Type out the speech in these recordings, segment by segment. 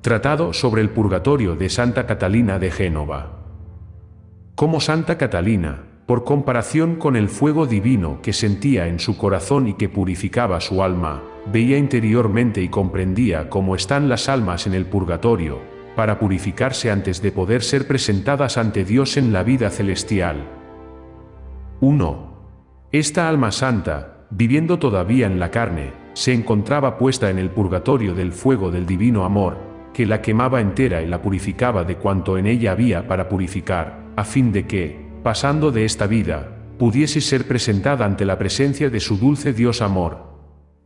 Tratado sobre el purgatorio de Santa Catalina de Génova. Como Santa Catalina, por comparación con el fuego divino que sentía en su corazón y que purificaba su alma, veía interiormente y comprendía cómo están las almas en el purgatorio, para purificarse antes de poder ser presentadas ante Dios en la vida celestial. 1. Esta alma santa, viviendo todavía en la carne, se encontraba puesta en el purgatorio del fuego del divino amor, que la quemaba entera y la purificaba de cuanto en ella había para purificar, a fin de que, pasando de esta vida, pudiese ser presentada ante la presencia de su dulce Dios amor.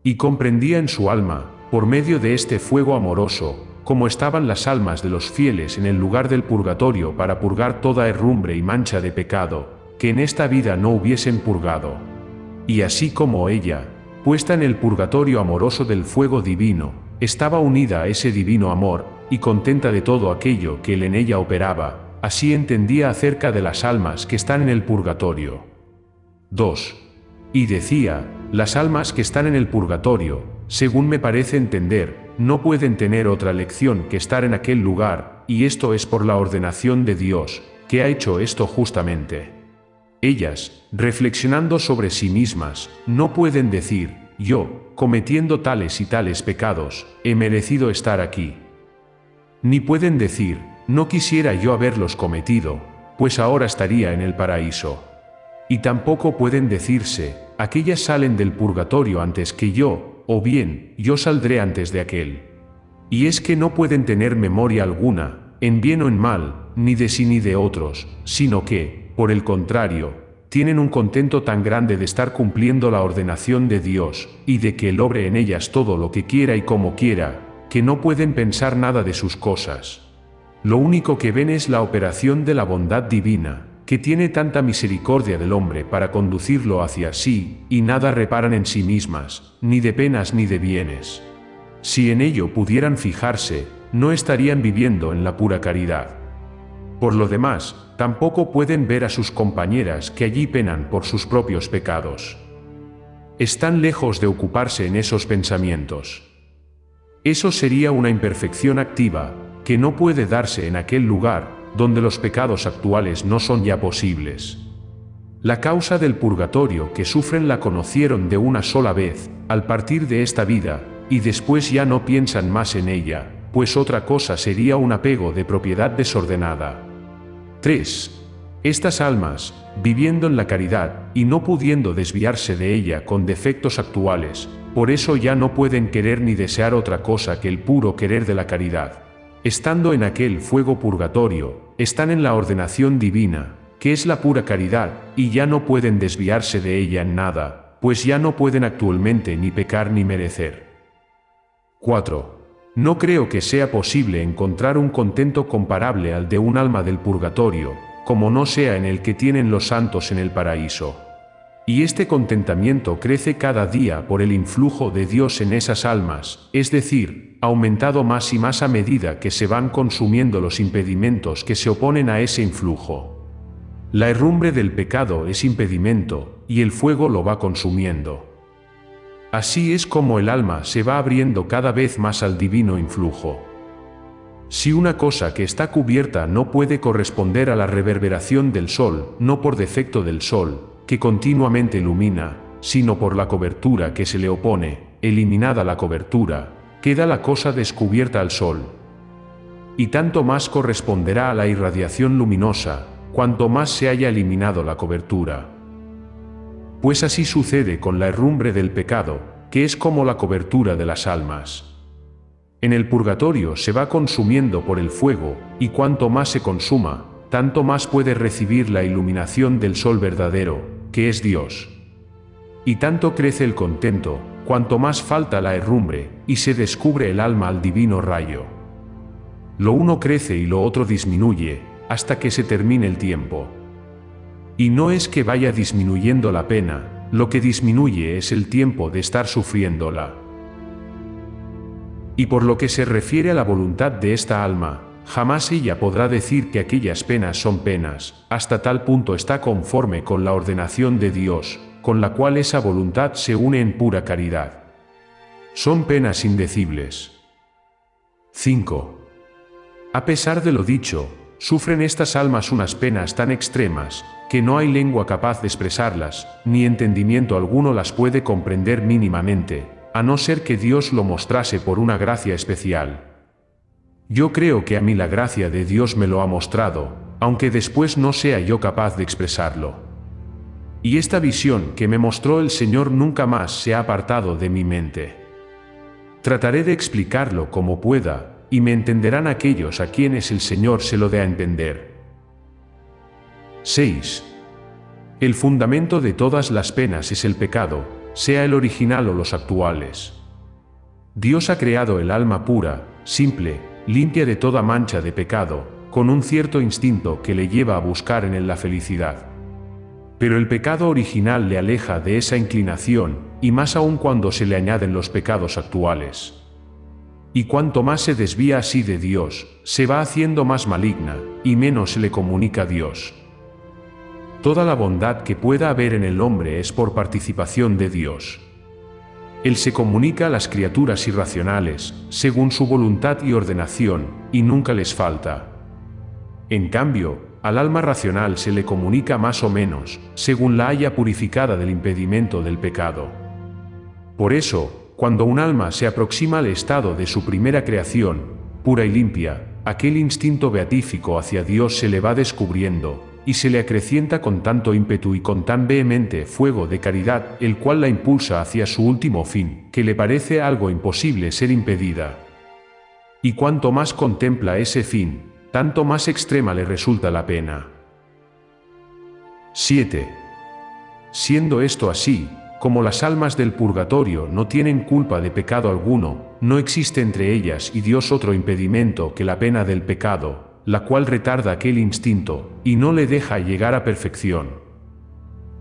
Y comprendía en su alma, por medio de este fuego amoroso, cómo estaban las almas de los fieles en el lugar del purgatorio para purgar toda herrumbre y mancha de pecado, que en esta vida no hubiesen purgado. Y así como ella, puesta en el purgatorio amoroso del fuego divino, estaba unida a ese divino amor, y contenta de todo aquello que él en ella operaba, así entendía acerca de las almas que están en el purgatorio. 2. Y decía, las almas que están en el purgatorio, según me parece entender, no pueden tener otra lección que estar en aquel lugar, y esto es por la ordenación de Dios, que ha hecho esto justamente. Ellas, reflexionando sobre sí mismas, no pueden decir, yo, cometiendo tales y tales pecados, he merecido estar aquí. Ni pueden decir, no quisiera yo haberlos cometido, pues ahora estaría en el paraíso. Y tampoco pueden decirse, aquellas salen del purgatorio antes que yo, o bien, yo saldré antes de aquel. Y es que no pueden tener memoria alguna, en bien o en mal, ni de sí ni de otros, sino que, por el contrario, tienen un contento tan grande de estar cumpliendo la ordenación de Dios, y de que Él obre en ellas todo lo que quiera y como quiera, que no pueden pensar nada de sus cosas. Lo único que ven es la operación de la bondad divina, que tiene tanta misericordia del hombre para conducirlo hacia sí, y nada reparan en sí mismas, ni de penas ni de bienes. Si en ello pudieran fijarse, no estarían viviendo en la pura caridad. Por lo demás, tampoco pueden ver a sus compañeras que allí penan por sus propios pecados. Están lejos de ocuparse en esos pensamientos. Eso sería una imperfección activa, que no puede darse en aquel lugar, donde los pecados actuales no son ya posibles. La causa del purgatorio que sufren la conocieron de una sola vez, al partir de esta vida, y después ya no piensan más en ella, pues otra cosa sería un apego de propiedad desordenada. 3. Estas almas, viviendo en la caridad, y no pudiendo desviarse de ella con defectos actuales, por eso ya no pueden querer ni desear otra cosa que el puro querer de la caridad. Estando en aquel fuego purgatorio, están en la ordenación divina, que es la pura caridad, y ya no pueden desviarse de ella en nada, pues ya no pueden actualmente ni pecar ni merecer. 4. No creo que sea posible encontrar un contento comparable al de un alma del purgatorio, como no sea en el que tienen los santos en el paraíso. Y este contentamiento crece cada día por el influjo de Dios en esas almas, es decir, aumentado más y más a medida que se van consumiendo los impedimentos que se oponen a ese influjo. La herrumbre del pecado es impedimento, y el fuego lo va consumiendo. Así es como el alma se va abriendo cada vez más al divino influjo. Si una cosa que está cubierta no puede corresponder a la reverberación del sol, no por defecto del sol, que continuamente ilumina, sino por la cobertura que se le opone, eliminada la cobertura, queda la cosa descubierta al sol. Y tanto más corresponderá a la irradiación luminosa, cuanto más se haya eliminado la cobertura. Pues así sucede con la herrumbre del pecado, que es como la cobertura de las almas. En el purgatorio se va consumiendo por el fuego, y cuanto más se consuma, tanto más puede recibir la iluminación del sol verdadero, que es Dios. Y tanto crece el contento, cuanto más falta la herrumbre, y se descubre el alma al divino rayo. Lo uno crece y lo otro disminuye, hasta que se termine el tiempo. Y no es que vaya disminuyendo la pena, lo que disminuye es el tiempo de estar sufriéndola. Y por lo que se refiere a la voluntad de esta alma, jamás ella podrá decir que aquellas penas son penas, hasta tal punto está conforme con la ordenación de Dios, con la cual esa voluntad se une en pura caridad. Son penas indecibles. 5. A pesar de lo dicho, sufren estas almas unas penas tan extremas, que no hay lengua capaz de expresarlas, ni entendimiento alguno las puede comprender mínimamente, a no ser que Dios lo mostrase por una gracia especial. Yo creo que a mí la gracia de Dios me lo ha mostrado, aunque después no sea yo capaz de expresarlo. Y esta visión que me mostró el Señor nunca más se ha apartado de mi mente. Trataré de explicarlo como pueda, y me entenderán aquellos a quienes el Señor se lo dé a entender. 6. El fundamento de todas las penas es el pecado, sea el original o los actuales. Dios ha creado el alma pura, simple, limpia de toda mancha de pecado, con un cierto instinto que le lleva a buscar en él la felicidad. Pero el pecado original le aleja de esa inclinación, y más aún cuando se le añaden los pecados actuales. Y cuanto más se desvía así de Dios, se va haciendo más maligna, y menos se le comunica a Dios. Toda la bondad que pueda haber en el hombre es por participación de Dios. Él se comunica a las criaturas irracionales, según su voluntad y ordenación, y nunca les falta. En cambio, al alma racional se le comunica más o menos, según la haya purificada del impedimento del pecado. Por eso, cuando un alma se aproxima al estado de su primera creación, pura y limpia, aquel instinto beatífico hacia Dios se le va descubriendo, y se le acrecienta con tanto ímpetu y con tan vehemente fuego de caridad, el cual la impulsa hacia su último fin, que le parece algo imposible ser impedida. Y cuanto más contempla ese fin, tanto más extrema le resulta la pena. 7. Siendo esto así, como las almas del purgatorio no tienen culpa de pecado alguno, no existe entre ellas y Dios otro impedimento que la pena del pecado, la cual retarda aquel instinto, y no le deja llegar a perfección.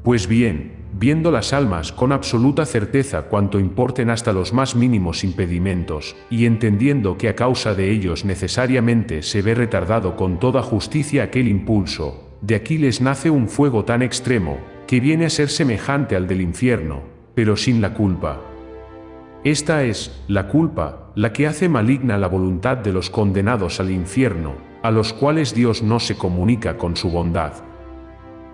Pues bien, viendo las almas con absoluta certeza cuanto importen hasta los más mínimos impedimentos, y entendiendo que a causa de ellos necesariamente se ve retardado con toda justicia aquel impulso, de aquí les nace un fuego tan extremo, que viene a ser semejante al del infierno, pero sin la culpa. Esta es, la culpa, la que hace maligna la voluntad de los condenados al infierno, a los cuales Dios no se comunica con su bondad.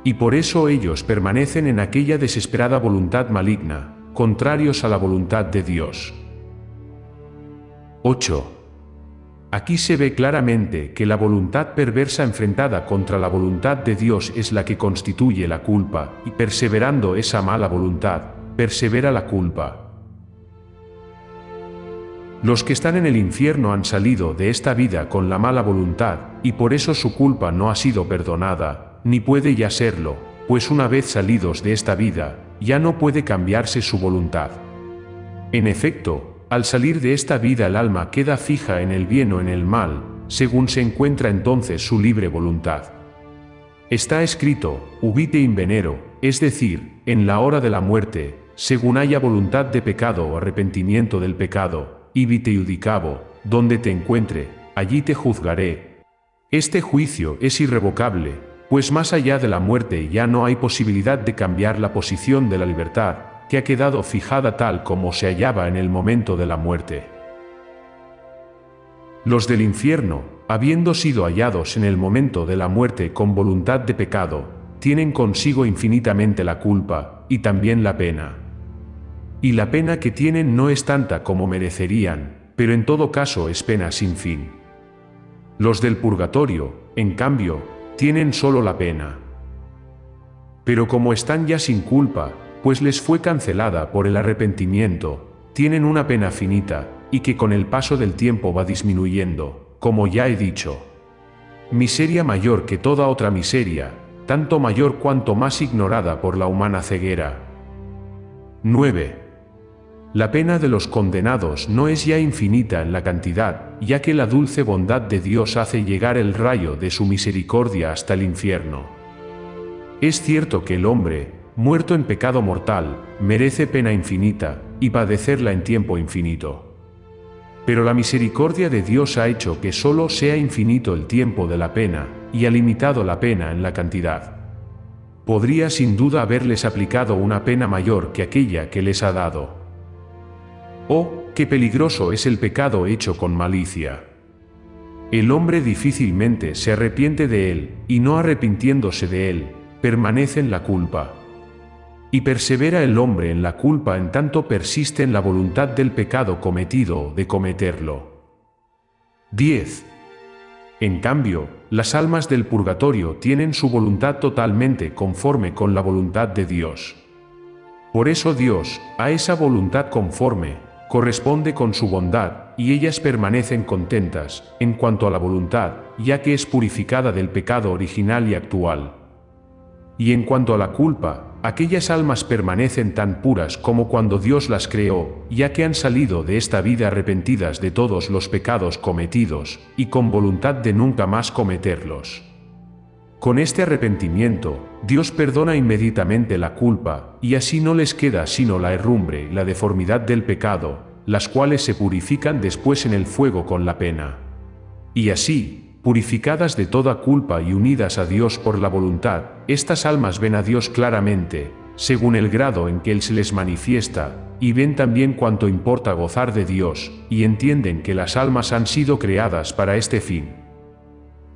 Y por eso ellos permanecen en aquella desesperada voluntad maligna, contrarios a la voluntad de Dios. 8. Aquí se ve claramente que la voluntad perversa enfrentada contra la voluntad de Dios es la que constituye la culpa, y perseverando esa mala voluntad, persevera la culpa. Los que están en el infierno han salido de esta vida con la mala voluntad, y por eso su culpa no ha sido perdonada, ni puede ya serlo, pues una vez salidos de esta vida, ya no puede cambiarse su voluntad. En efecto, al salir de esta vida el alma queda fija en el bien o en el mal, según se encuentra entonces su libre voluntad. Está escrito, ubite in venero, es decir, en la hora de la muerte, según haya voluntad de pecado o arrepentimiento del pecado, ibite iudicabo, donde te encuentre, allí te juzgaré. Este juicio es irrevocable, pues más allá de la muerte ya no hay posibilidad de cambiar la posición de la libertad, que ha quedado fijada tal como se hallaba en el momento de la muerte. Los del infierno, habiendo sido hallados en el momento de la muerte con voluntad de pecado, tienen consigo infinitamente la culpa, y también la pena. Y la pena que tienen no es tanta como merecerían, pero en todo caso es pena sin fin. Los del purgatorio, en cambio, tienen solo la pena. Pero como están ya sin culpa, pues les fue cancelada por el arrepentimiento, tienen una pena finita, y que con el paso del tiempo va disminuyendo, como ya he dicho. Miseria mayor que toda otra miseria, tanto mayor cuanto más ignorada por la humana ceguera. 9. La pena de los condenados no es ya infinita en la cantidad, ya que la dulce bondad de Dios hace llegar el rayo de su misericordia hasta el infierno. Es cierto que el hombre, muerto en pecado mortal, merece pena infinita, y padecerla en tiempo infinito. Pero la misericordia de Dios ha hecho que solo sea infinito el tiempo de la pena, y ha limitado la pena en la cantidad. Podría sin duda haberles aplicado una pena mayor que aquella que les ha dado. Oh, qué peligroso es el pecado hecho con malicia. El hombre difícilmente se arrepiente de él, y no arrepintiéndose de él, permanece en la culpa. Y persevera el hombre en la culpa en tanto persiste en la voluntad del pecado cometido o de cometerlo. 10. En cambio, las almas del purgatorio tienen su voluntad totalmente conforme con la voluntad de Dios. Por eso Dios, a esa voluntad conforme, corresponde con su bondad, y ellas permanecen contentas, en cuanto a la voluntad, ya que es purificada del pecado original y actual. Y en cuanto a la culpa, aquellas almas permanecen tan puras como cuando Dios las creó, ya que han salido de esta vida arrepentidas de todos los pecados cometidos, y con voluntad de nunca más cometerlos. Con este arrepentimiento, Dios perdona inmediatamente la culpa, y así no les queda sino la herrumbre y la deformidad del pecado, las cuales se purifican después en el fuego con la pena. Y así, purificadas de toda culpa y unidas a Dios por la voluntad, estas almas ven a Dios claramente, según el grado en que Él se les manifiesta, y ven también cuánto importa gozar de Dios, y entienden que las almas han sido creadas para este fin.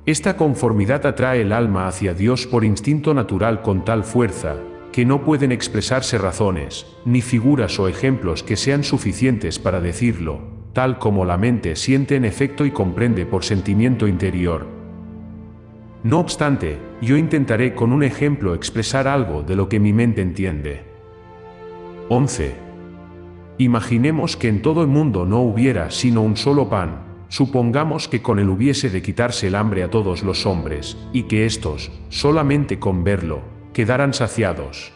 Esta conformidad atrae el alma hacia Dios por instinto natural con tal fuerza, que no pueden expresarse razones, ni figuras o ejemplos que sean suficientes para decirlo, tal como la mente siente en efecto y comprende por sentimiento interior. No obstante, yo intentaré con un ejemplo expresar algo de lo que mi mente entiende. 11. Imaginemos que en todo el mundo no hubiera sino un solo pan. Supongamos que con él hubiese de quitarse el hambre a todos los hombres, y que éstos, solamente con verlo, quedaran saciados.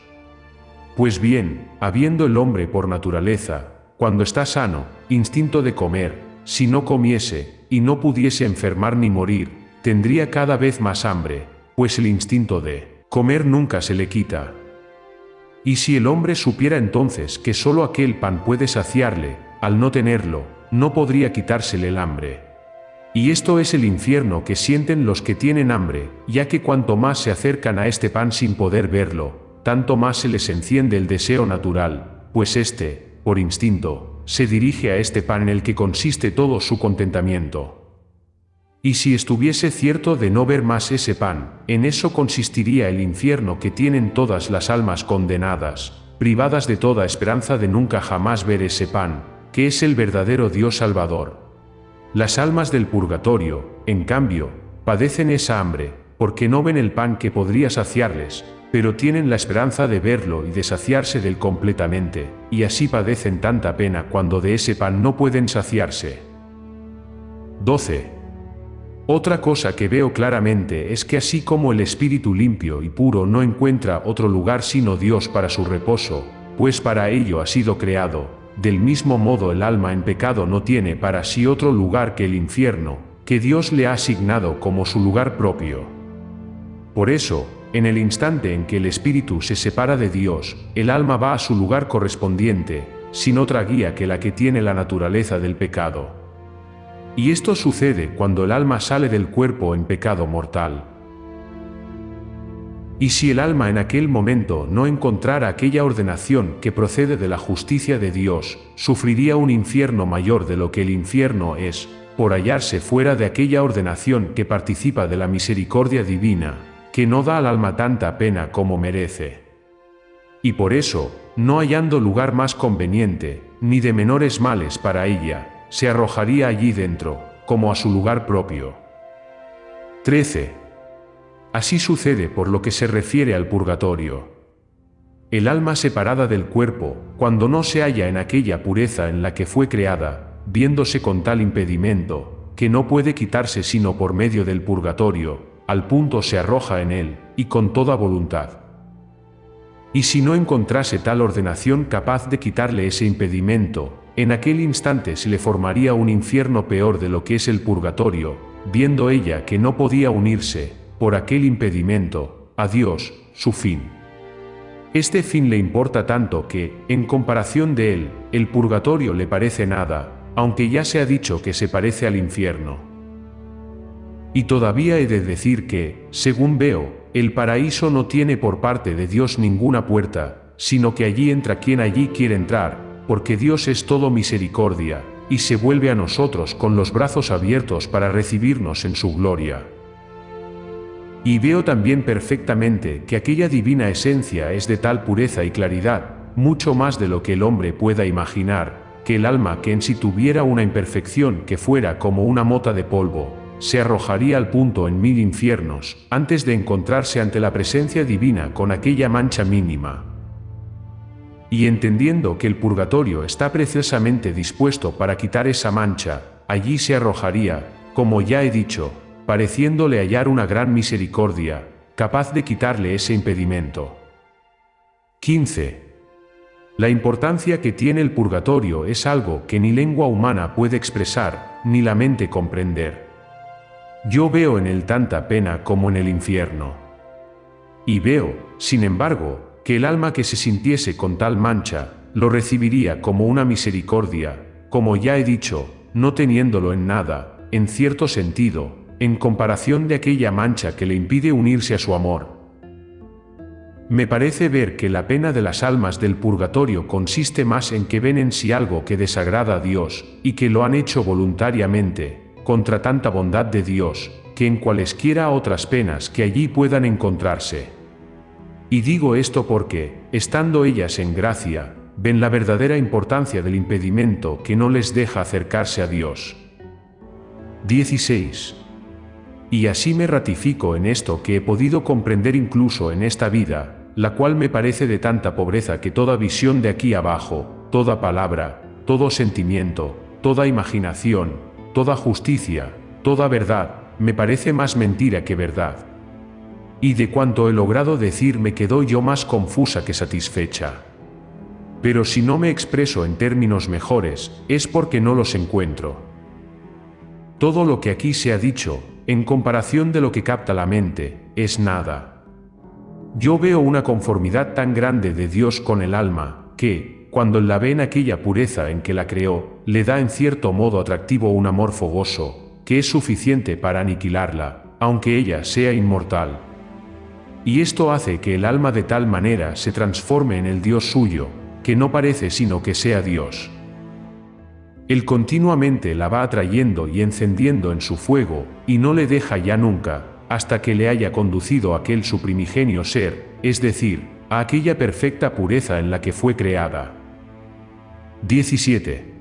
Pues bien, habiendo el hombre por naturaleza, cuando está sano, instinto de comer, si no comiese, y no pudiese enfermar ni morir, tendría cada vez más hambre, pues el instinto de comer nunca se le quita. Y si el hombre supiera entonces que solo aquel pan puede saciarle, al no tenerlo, no podría quitársele el hambre. Y esto es el infierno que sienten los que tienen hambre, ya que cuanto más se acercan a este pan sin poder verlo, tanto más se les enciende el deseo natural, pues éste, por instinto, se dirige a este pan en el que consiste todo su contentamiento. Y si estuviese cierto de no ver más ese pan, en eso consistiría el infierno que tienen todas las almas condenadas, privadas de toda esperanza de nunca jamás ver ese pan, que es el verdadero Dios Salvador. Las almas del purgatorio, en cambio, padecen esa hambre, porque no ven el pan que podría saciarles, pero tienen la esperanza de verlo y de saciarse de él completamente, y así padecen tanta pena cuando de ese pan no pueden saciarse. 12. Otra cosa que veo claramente es que así como el espíritu limpio y puro no encuentra otro lugar sino Dios para su reposo, pues para ello ha sido creado, del mismo modo el alma en pecado no tiene para sí otro lugar que el infierno, que Dios le ha asignado como su lugar propio. Por eso, en el instante en que el espíritu se separa de Dios, el alma va a su lugar correspondiente, sin otra guía que la que tiene la naturaleza del pecado. Y esto sucede cuando el alma sale del cuerpo en pecado mortal. Y si el alma en aquel momento no encontrara aquella ordenación que procede de la justicia de Dios, sufriría un infierno mayor de lo que el infierno es, por hallarse fuera de aquella ordenación que participa de la misericordia divina, que no da al alma tanta pena como merece. Y por eso, no hallando lugar más conveniente, ni de menores males para ella, se arrojaría allí dentro, como a su lugar propio. 13. Así sucede por lo que se refiere al purgatorio. El alma separada del cuerpo, cuando no se halla en aquella pureza en la que fue creada, viéndose con tal impedimento, que no puede quitarse sino por medio del purgatorio, al punto se arroja en él, y con toda voluntad. Y si no encontrase tal ordenación capaz de quitarle ese impedimento, en aquel instante se le formaría un infierno peor de lo que es el purgatorio, viendo ella que no podía unirse, por aquel impedimento, a Dios, su fin. Este fin le importa tanto que, en comparación de él, el purgatorio le parece nada, aunque ya se ha dicho que se parece al infierno. Y todavía he de decir que, según veo, el paraíso no tiene por parte de Dios ninguna puerta, sino que allí entra quien allí quiere entrar, porque Dios es todo misericordia, y se vuelve a nosotros con los brazos abiertos para recibirnos en su gloria. Y veo también perfectamente que aquella divina esencia es de tal pureza y claridad, mucho más de lo que el hombre pueda imaginar, que el alma que en sí tuviera una imperfección que fuera como una mota de polvo, se arrojaría al punto en 1000 infiernos, antes de encontrarse ante la presencia divina con aquella mancha mínima. Y entendiendo que el purgatorio está precisamente dispuesto para quitar esa mancha, allí se arrojaría, como ya he dicho, pareciéndole hallar una gran misericordia, capaz de quitarle ese impedimento. 15. La importancia que tiene el purgatorio es algo que ni lengua humana puede expresar, ni la mente comprender. Yo veo en él tanta pena como en el infierno. Y veo, sin embargo, que el alma que se sintiese con tal mancha, lo recibiría como una misericordia, como ya he dicho, no teniéndolo en nada, en cierto sentido, en comparación de aquella mancha que le impide unirse a su amor. Me parece ver que la pena de las almas del purgatorio consiste más en que ven en sí algo que desagrada a Dios, y que lo han hecho voluntariamente, contra tanta bondad de Dios, que en cualesquiera otras penas que allí puedan encontrarse. Y digo esto porque, estando ellas en gracia, ven la verdadera importancia del impedimento que no les deja acercarse a Dios. 16. Y así me ratifico en esto que he podido comprender incluso en esta vida, la cual me parece de tanta pobreza que toda visión de aquí abajo, toda palabra, todo sentimiento, toda imaginación, toda justicia, toda verdad, me parece más mentira que verdad. Y de cuanto he logrado decir me quedo yo más confusa que satisfecha. Pero si no me expreso en términos mejores, es porque no los encuentro. Todo lo que aquí se ha dicho, en comparación de lo que capta la mente, es nada. Yo veo una conformidad tan grande de Dios con el alma, que, cuando la ve en aquella pureza en que la creó, le da en cierto modo atractivo un amor fogoso, que es suficiente para aniquilarla, aunque ella sea inmortal. Y esto hace que el alma de tal manera se transforme en el Dios suyo, que no parece sino que sea Dios. Él continuamente la va atrayendo y encendiendo en su fuego, y no le deja ya nunca, hasta que le haya conducido a aquel su primigenio ser, es decir, a aquella perfecta pureza en la que fue creada. 17.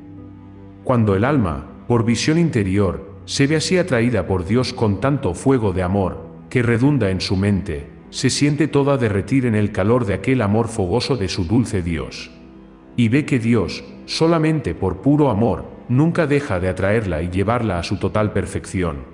Cuando el alma, por visión interior, se ve así atraída por Dios con tanto fuego de amor, que redunda en su mente, se siente toda derretir en el calor de aquel amor fogoso de su dulce Dios. Y ve que Dios, solamente por puro amor, nunca deja de atraerla y llevarla a su total perfección.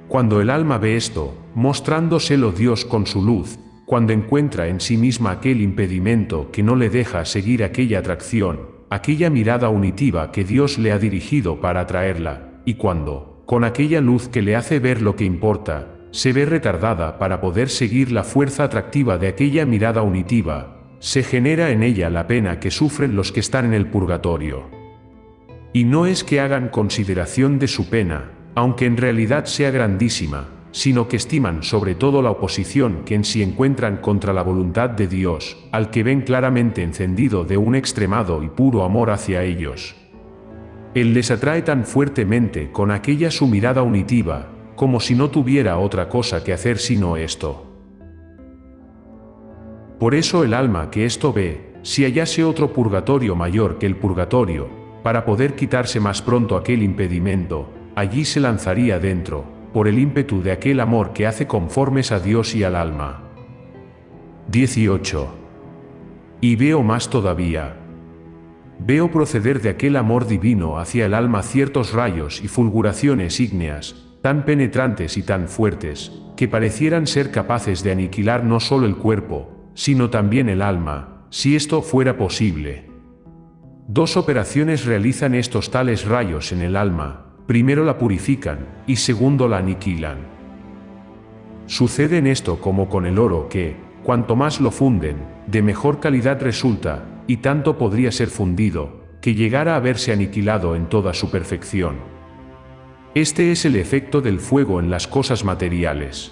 Cuando el alma ve esto, mostrándoselo Dios con su luz, cuando encuentra en sí misma aquel impedimento que no le deja seguir aquella atracción, aquella mirada unitiva que Dios le ha dirigido para atraerla, y cuando, con aquella luz que le hace ver lo que importa, se ve retardada para poder seguir la fuerza atractiva de aquella mirada unitiva, se genera en ella la pena que sufren los que están en el purgatorio. Y no es que hagan consideración de su pena, aunque en realidad sea grandísima, sino que estiman sobre todo la oposición que en sí encuentran contra la voluntad de Dios, al que ven claramente encendido de un extremado y puro amor hacia ellos. Él les atrae tan fuertemente con aquella su mirada unitiva, como si no tuviera otra cosa que hacer sino esto. Por eso el alma que esto ve, si hallase otro purgatorio mayor que el purgatorio, para poder quitarse más pronto aquel impedimento, allí se lanzaría dentro, por el ímpetu de aquel amor que hace conformes a Dios y al alma. 18. Y veo más todavía. Veo proceder de aquel amor divino hacia el alma ciertos rayos y fulguraciones ígneas, tan penetrantes y tan fuertes, que parecieran ser capaces de aniquilar no solo el cuerpo, sino también el alma, si esto fuera posible. Dos operaciones realizan estos tales rayos en el alma. Primero la purifican, y segundo la aniquilan. Sucede en esto como con el oro que, cuanto más lo funden, de mejor calidad resulta, y tanto podría ser fundido, que llegara a verse aniquilado en toda su perfección. Este es el efecto del fuego en las cosas materiales.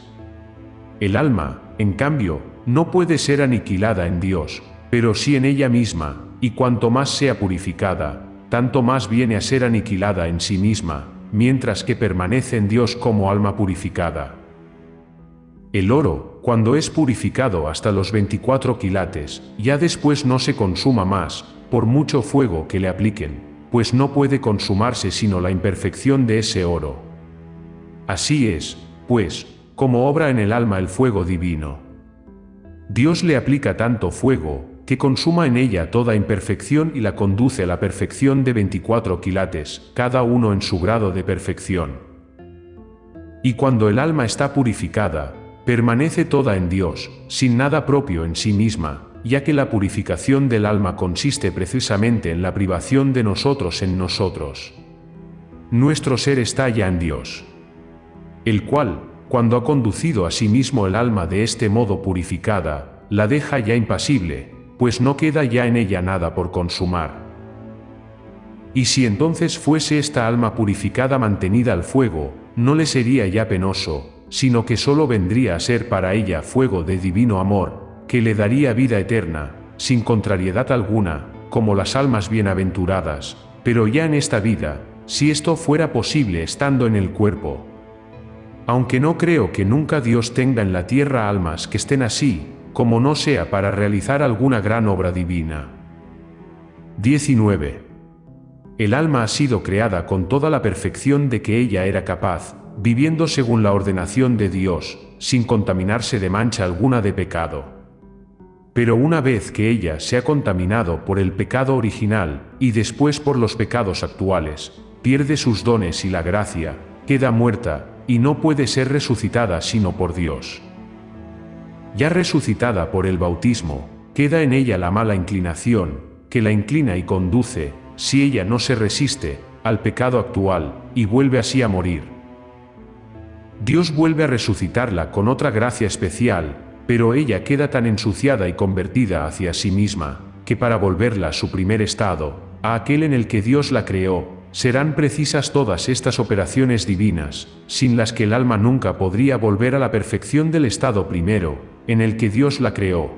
El alma, en cambio, no puede ser aniquilada en Dios, pero sí en ella misma, y cuanto más sea purificada, tanto más viene a ser aniquilada en sí misma, mientras que permanece en Dios como alma purificada. El oro, cuando es purificado hasta los 24 quilates, ya después no se consuma más, por mucho fuego que le apliquen, pues no puede consumarse sino la imperfección de ese oro. Así es, pues, como obra en el alma el fuego divino. Dios le aplica tanto fuego, que consuma en ella toda imperfección y la conduce a la perfección de 24 quilates, cada uno en su grado de perfección. Y cuando el alma está purificada, permanece toda en Dios, sin nada propio en sí misma, ya que la purificación del alma consiste precisamente en la privación de nosotros en nosotros. Nuestro ser está ya en Dios, el cual, cuando ha conducido a sí mismo el alma de este modo purificada, la deja ya impasible, pues no queda ya en ella nada por consumar. Y si entonces fuese esta alma purificada mantenida al fuego, no le sería ya penoso, sino que sólo vendría a ser para ella fuego de divino amor, que le daría vida eterna, sin contrariedad alguna, como las almas bienaventuradas, pero ya en esta vida, si esto fuera posible estando en el cuerpo. Aunque no creo que nunca Dios tenga en la tierra almas que estén así, como no sea para realizar alguna gran obra divina. 19. El alma ha sido creada con toda la perfección de que ella era capaz, viviendo según la ordenación de Dios, sin contaminarse de mancha alguna de pecado. Pero una vez que ella se ha contaminado por el pecado original, y después por los pecados actuales, pierde sus dones y la gracia, queda muerta, y no puede ser resucitada sino por Dios. Ya resucitada por el bautismo, queda en ella la mala inclinación, que la inclina y conduce, si ella no se resiste, al pecado actual, y vuelve así a morir. Dios vuelve a resucitarla con otra gracia especial, pero ella queda tan ensuciada y convertida hacia sí misma, que para volverla a su primer estado, a aquel en el que Dios la creó, serán precisas todas estas operaciones divinas, sin las que el alma nunca podría volver a la perfección del estado primero, en el que Dios la creó.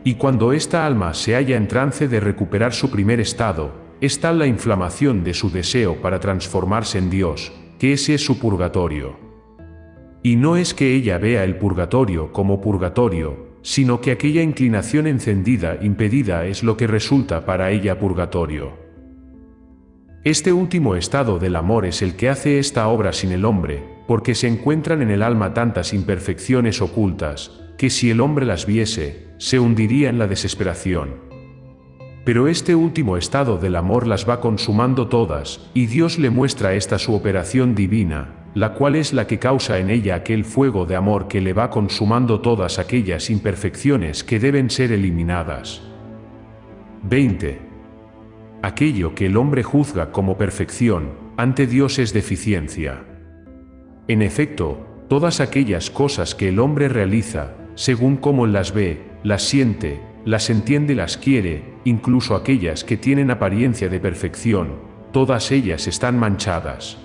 Y cuando esta alma se halla en trance de recuperar su primer estado, es tal la inflamación de su deseo para transformarse en Dios, que ese es su purgatorio. Y no es que ella vea el purgatorio como purgatorio, sino que aquella inclinación encendida impedida es lo que resulta para ella purgatorio. Este último estado del amor es el que hace esta obra sin el hombre, porque se encuentran en el alma tantas imperfecciones ocultas, que si el hombre las viese, se hundiría en la desesperación. Pero este último estado del amor las va consumando todas, y Dios le muestra esta su operación divina, la cual es la que causa en ella aquel fuego de amor que le va consumando todas aquellas imperfecciones que deben ser eliminadas. 20. Aquello que el hombre juzga como perfección, ante Dios es deficiencia. En efecto, todas aquellas cosas que el hombre realiza, según cómo las ve, las siente, las entiende y las quiere, incluso aquellas que tienen apariencia de perfección, todas ellas están manchadas.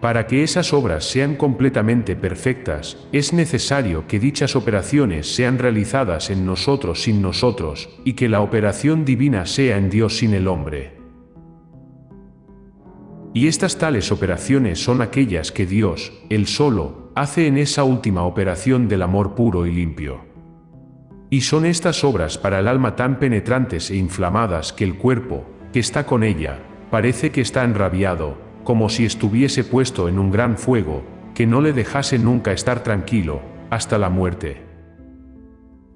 Para que esas obras sean completamente perfectas, es necesario que dichas operaciones sean realizadas en nosotros sin nosotros, y que la operación divina sea en Dios sin el hombre. Y estas tales operaciones son aquellas que Dios, Él solo, hace en esa última operación del amor puro y limpio. Y son estas obras para el alma tan penetrantes e inflamadas que el cuerpo, que está con ella, parece que está enrabiado, como si estuviese puesto en un gran fuego, que no le dejase nunca estar tranquilo, hasta la muerte.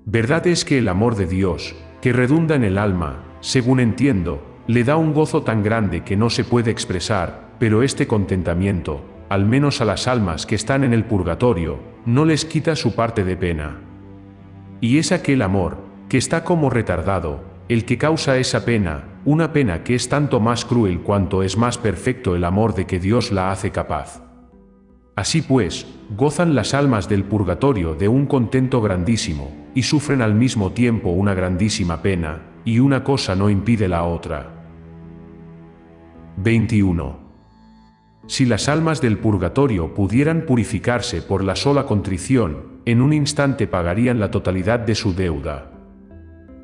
Verdad es que el amor de Dios, que redunda en el alma, según entiendo, le da un gozo tan grande que no se puede expresar, pero este contentamiento, al menos a las almas que están en el purgatorio, no les quita su parte de pena. Y es aquel amor, que está como retardado, el que causa esa pena, una pena que es tanto más cruel cuanto es más perfecto el amor de que Dios la hace capaz. Así pues, gozan las almas del purgatorio de un contento grandísimo, y sufren al mismo tiempo una grandísima pena, y una cosa no impide la otra. 21. Si las almas del purgatorio pudieran purificarse por la sola contrición, en un instante pagarían la totalidad de su deuda.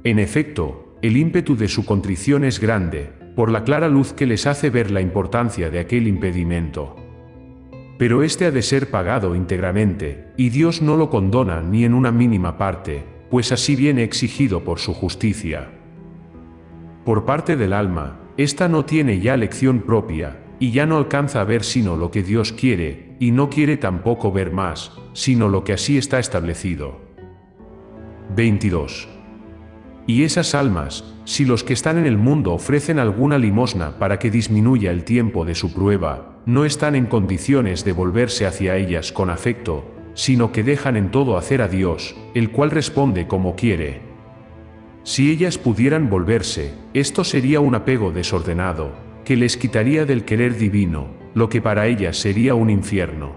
En efecto, el ímpetu de su contrición es grande, por la clara luz que les hace ver la importancia de aquel impedimento. Pero este ha de ser pagado íntegramente, y Dios no lo condona ni en una mínima parte, pues así viene exigido por su justicia. Por parte del alma, ésta no tiene ya elección propia, y ya no alcanza a ver sino lo que Dios quiere, y no quiere tampoco ver más, sino lo que así está establecido. 22. Y esas almas, si los que están en el mundo ofrecen alguna limosna para que disminuya el tiempo de su prueba, no están en condiciones de volverse hacia ellas con afecto, sino que dejan en todo hacer a Dios, el cual responde como quiere. Si ellas pudieran volverse, esto sería un apego desordenado, que les quitaría del querer divino, lo que para ellas sería un infierno.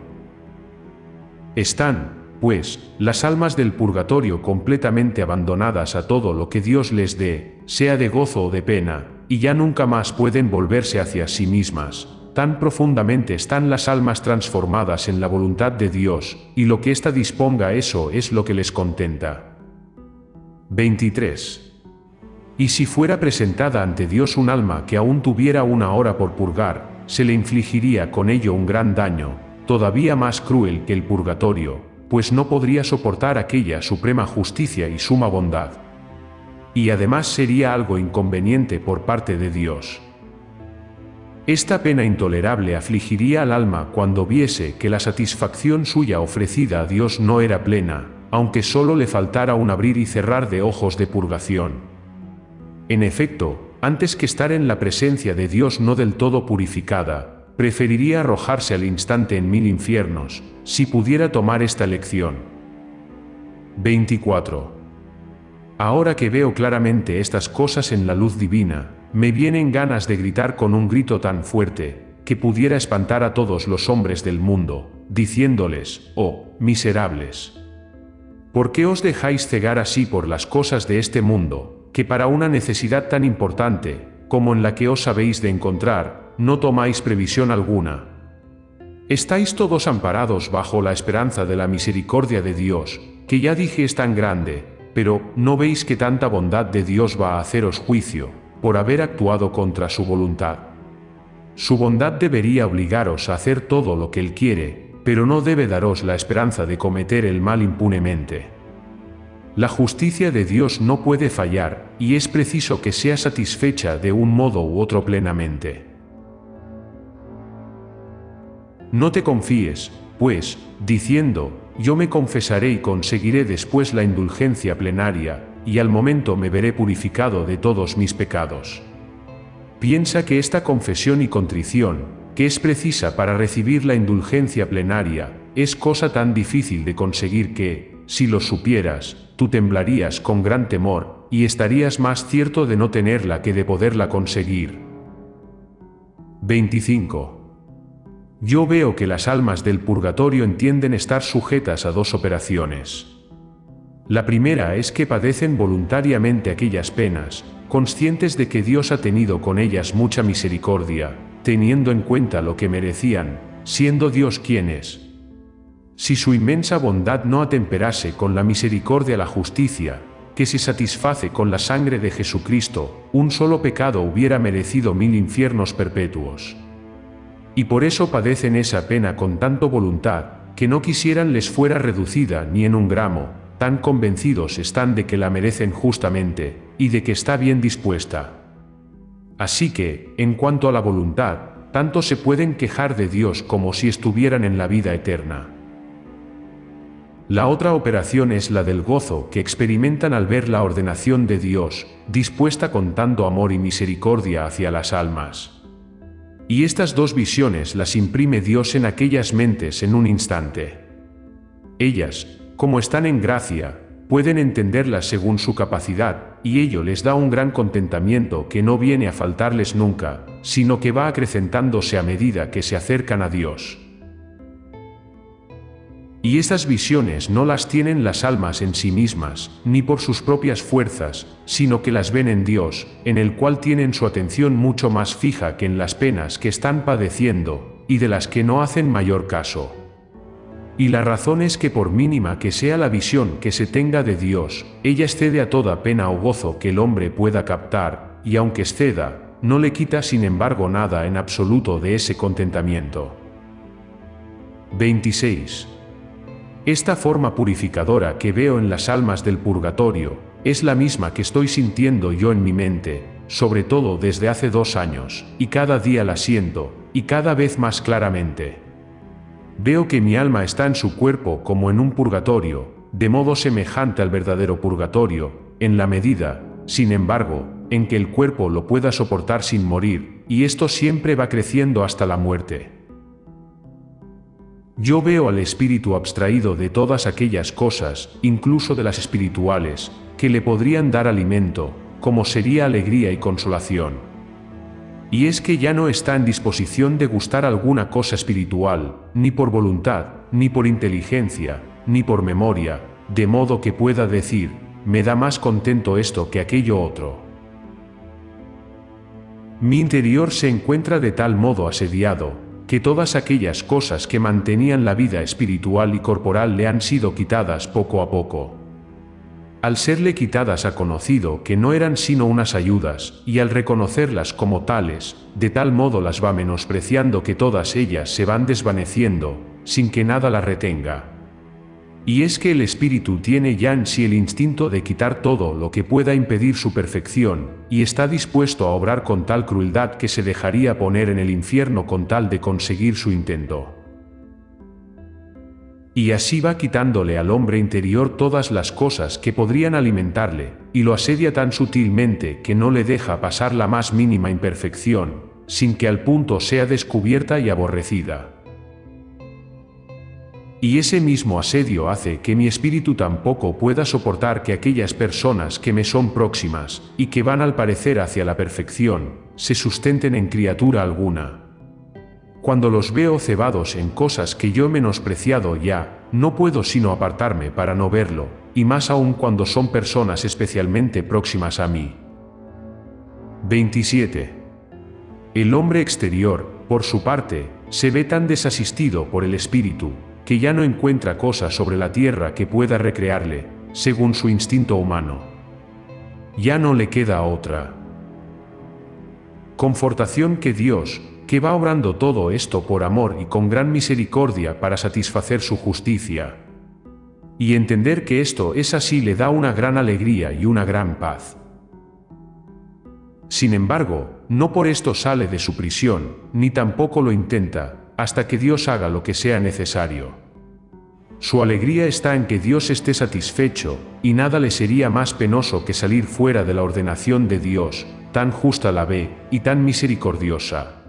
Están, pues, las almas del purgatorio completamente abandonadas a todo lo que Dios les dé, sea de gozo o de pena, y ya nunca más pueden volverse hacia sí mismas. Tan profundamente están las almas transformadas en la voluntad de Dios, y lo que ésta disponga eso es lo que les contenta. 23. Y si fuera presentada ante Dios un alma que aún tuviera una hora por purgar, se le infligiría con ello un gran daño, todavía más cruel que el purgatorio, pues no podría soportar aquella suprema justicia y suma bondad. Y además sería algo inconveniente por parte de Dios. Esta pena intolerable afligiría al alma cuando viese que la satisfacción suya ofrecida a Dios no era plena, aunque solo le faltara un abrir y cerrar de ojos de purgación. En efecto, antes que estar en la presencia de Dios no del todo purificada, preferiría arrojarse al instante en 1000 infiernos, si pudiera tomar esta elección. 24. Ahora que veo claramente estas cosas en la luz divina, me vienen ganas de gritar con un grito tan fuerte, que pudiera espantar a todos los hombres del mundo, diciéndoles: «Oh, miserables! ¿Por qué os dejáis cegar así por las cosas de este mundo, que para una necesidad tan importante, como en la que os habéis de encontrar, no tomáis previsión alguna? Estáis todos amparados bajo la esperanza de la misericordia de Dios, que ya dije es tan grande, pero ¿no veis que tanta bondad de Dios va a haceros juicio, por haber actuado contra su voluntad? Su bondad debería obligaros a hacer todo lo que Él quiere, pero no debe daros la esperanza de cometer el mal impunemente. La justicia de Dios no puede fallar, y es preciso que sea satisfecha de un modo u otro plenamente. No te confíes, pues, diciendo: «Yo me confesaré y conseguiré después la indulgencia plenaria, y al momento me veré purificado de todos mis pecados». Piensa que esta confesión y contrición, que es precisa para recibir la indulgencia plenaria, es cosa tan difícil de conseguir que, si lo supieras, tú temblarías con gran temor, y estarías más cierto de no tenerla que de poderla conseguir. 25. Yo veo que las almas del purgatorio entienden estar sujetas a dos operaciones. La primera es que padecen voluntariamente aquellas penas, conscientes de que Dios ha tenido con ellas mucha misericordia, teniendo en cuenta lo que merecían, siendo Dios quien es. Si su inmensa bondad no atemperase con la misericordia la justicia, que se satisface con la sangre de Jesucristo, un solo pecado hubiera merecido 1000 infiernos perpetuos. Y por eso padecen esa pena con tanto voluntad, que no quisieran les fuera reducida ni en un gramo, tan convencidos están de que la merecen justamente, y de que está bien dispuesta. Así que, en cuanto a la voluntad, tanto se pueden quejar de Dios como si estuvieran en la vida eterna. La otra operación es la del gozo que experimentan al ver la ordenación de Dios, dispuesta con tanto amor y misericordia hacia las almas. Y estas dos visiones las imprime Dios en aquellas mentes en un instante. Ellas, como están en gracia, pueden entenderlas según su capacidad, y ello les da un gran contentamiento que no viene a faltarles nunca, sino que va acrecentándose a medida que se acercan a Dios. Y estas visiones no las tienen las almas en sí mismas, ni por sus propias fuerzas, sino que las ven en Dios, en el cual tienen su atención mucho más fija que en las penas que están padeciendo, y de las que no hacen mayor caso. Y la razón es que por mínima que sea la visión que se tenga de Dios, ella excede a toda pena o gozo que el hombre pueda captar, y aunque exceda, no le quita sin embargo nada en absoluto de ese contentamiento. 26. Esta forma purificadora que veo en las almas del purgatorio, es la misma que estoy sintiendo yo en mi mente, sobre todo desde hace 2 años, y cada día la siento, y cada vez más claramente. Veo que mi alma está en su cuerpo como en un purgatorio, de modo semejante al verdadero purgatorio, en la medida, sin embargo, en que el cuerpo lo pueda soportar sin morir, y esto siempre va creciendo hasta la muerte. Yo veo al espíritu abstraído de todas aquellas cosas, incluso de las espirituales, que le podrían dar alimento, como sería alegría y consolación. Y es que ya no está en disposición de gustar alguna cosa espiritual, ni por voluntad, ni por inteligencia, ni por memoria, de modo que pueda decir, me da más contento esto que aquello otro. Mi interior se encuentra de tal modo asediado, que todas aquellas cosas que mantenían la vida espiritual y corporal le han sido quitadas poco a poco. Al serle quitadas ha conocido que no eran sino unas ayudas, y al reconocerlas como tales, de tal modo las va menospreciando que todas ellas se van desvaneciendo, sin que nada las retenga. Y es que el espíritu tiene ya en sí el instinto de quitar todo lo que pueda impedir su perfección, y está dispuesto a obrar con tal crueldad que se dejaría poner en el infierno con tal de conseguir su intento. Y así va quitándole al hombre interior todas las cosas que podrían alimentarle, y lo asedia tan sutilmente que no le deja pasar la más mínima imperfección, sin que al punto sea descubierta y aborrecida. Y ese mismo asedio hace que mi espíritu tampoco pueda soportar que aquellas personas que me son próximas, y que van al parecer hacia la perfección, se sustenten en criatura alguna. Cuando los veo cebados en cosas que yo he menospreciado ya, no puedo sino apartarme para no verlo, y más aún cuando son personas especialmente próximas a mí. 27. El hombre exterior, por su parte, se ve tan desasistido por el espíritu, que ya no encuentra cosa sobre la tierra que pueda recrearle, según su instinto humano. Ya no le queda otra confortación que Dios, que va obrando todo esto por amor y con gran misericordia para satisfacer su justicia. Y entender que esto es así le da una gran alegría y una gran paz. Sin embargo, no por esto sale de su prisión, ni tampoco lo intenta, hasta que Dios haga lo que sea necesario. Su alegría está en que Dios esté satisfecho, y nada le sería más penoso que salir fuera de la ordenación de Dios, tan justa la ve, y tan misericordiosa.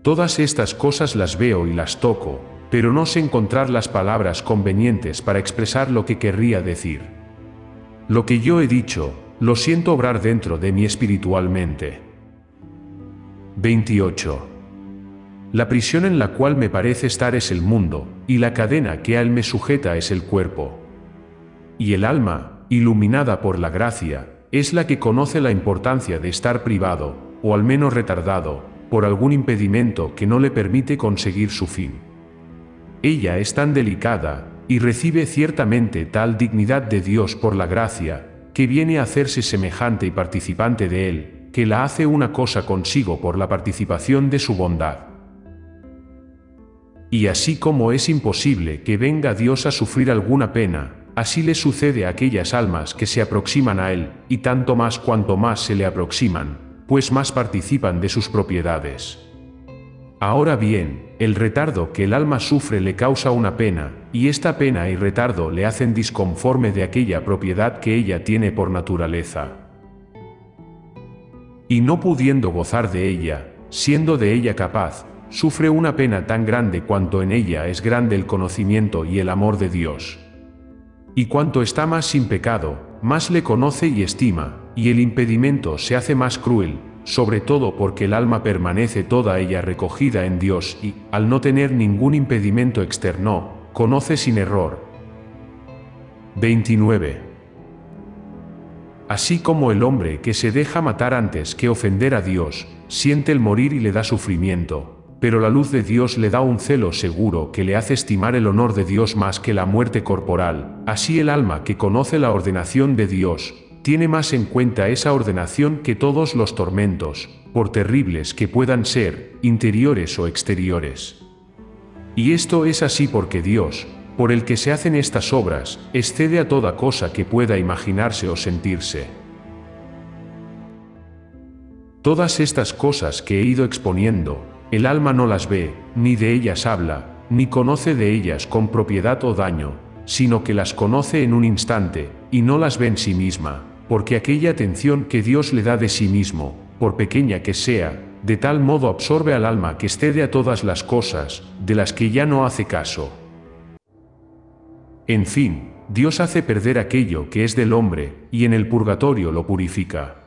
Todas estas cosas las veo y las toco, pero no sé encontrar las palabras convenientes para expresar lo que querría decir. Lo que yo he dicho, lo siento obrar dentro de mí espiritualmente. 28. La prisión en la cual me parece estar es el mundo, y la cadena que a él me sujeta es el cuerpo. Y el alma, iluminada por la gracia, es la que conoce la importancia de estar privado, o al menos retardado, por algún impedimento que no le permite conseguir su fin. Ella es tan delicada, y recibe ciertamente tal dignidad de Dios por la gracia, que viene a hacerse semejante y participante de él, que la hace una cosa consigo por la participación de su bondad. Y así como es imposible que venga Dios a sufrir alguna pena, así le sucede a aquellas almas que se aproximan a Él, y tanto más cuanto más se le aproximan, pues más participan de sus propiedades. Ahora bien, el retardo que el alma sufre le causa una pena, y esta pena y retardo le hacen disconforme de aquella propiedad que ella tiene por naturaleza. Y no pudiendo gozar de ella, siendo de ella capaz, sufre una pena tan grande cuanto en ella es grande el conocimiento y el amor de Dios. Y cuanto está más sin pecado, más le conoce y estima, y el impedimento se hace más cruel, sobre todo porque el alma permanece toda ella recogida en Dios y, al no tener ningún impedimento externo, conoce sin error. 29. Así como el hombre que se deja matar antes que ofender a Dios, siente el morir y le da sufrimiento, pero la luz de Dios le da un celo seguro que le hace estimar el honor de Dios más que la muerte corporal, así el alma que conoce la ordenación de Dios, tiene más en cuenta esa ordenación que todos los tormentos, por terribles que puedan ser, interiores o exteriores. Y esto es así porque Dios, por el que se hacen estas obras, excede a toda cosa que pueda imaginarse o sentirse. Todas estas cosas que he ido exponiendo, el alma no las ve, ni de ellas habla, ni conoce de ellas con propiedad o daño, sino que las conoce en un instante, y no las ve en sí misma, porque aquella atención que Dios le da de sí mismo, por pequeña que sea, de tal modo absorbe al alma que excede a todas las cosas, de las que ya no hace caso. En fin, Dios hace perder aquello que es del hombre, y en el purgatorio lo purifica.